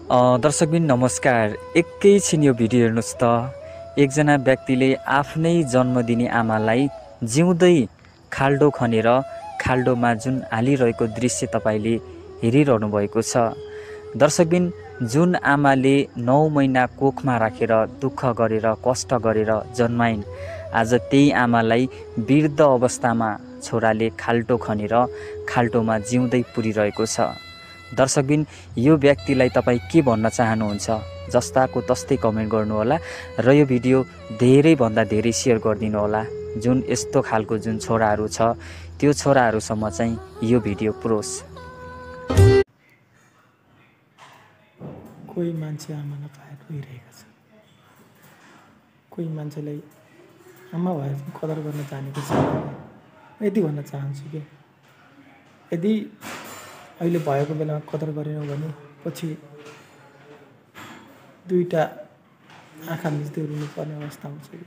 दर्शकबिन नमस्कार। एकैछिन यो भिडियो हेर्नुहोस् त। एकजना व्यक्तिले आफ्नै जन्मदिने आमालाई जिउँदै खाल्डो खनेर खाल्डोमा जुन हालिरहेको दृश्य तपाईँले हेरिरहनु भएको छ। दर्शकबिन जुन आमाले 9 महिना कोखमा राखेर दुःख गरेर कष्ट गरेर जन्माइन्, आज त्यही आमालाई वृद्ध अवस्थामा छोराले खाल्डो खनेर खाल्डोमा जिउँदै पुरिरहेको छ। दर्शकबिन यो व्यक्तिलाई तपाईँ के भन्न चाहनुहुन्छ? जस्ताको तस्तै कमेन्ट गर्नुहोला र यो भिडियो धेरैभन्दा धेरै सेयर गरिदिनु होला। जुन यस्तो खालको जुन छोराहरू छ त्यो छोराहरूसम्म चाहिँ यो भिडियो पुरोस्। कोही मान्छे आमा नपाएर रोइरहेको छ। कोही मान्छेलाई आमा भएर कदर गर्न जानेको छ। यति भन्न चाहन्छु कि यदि अहिले भएको बेलामा कदर गरेनौ भने पछि दुईटा आँखा मिच्दै रुनुपर्ने अवस्था हुन्छ कि।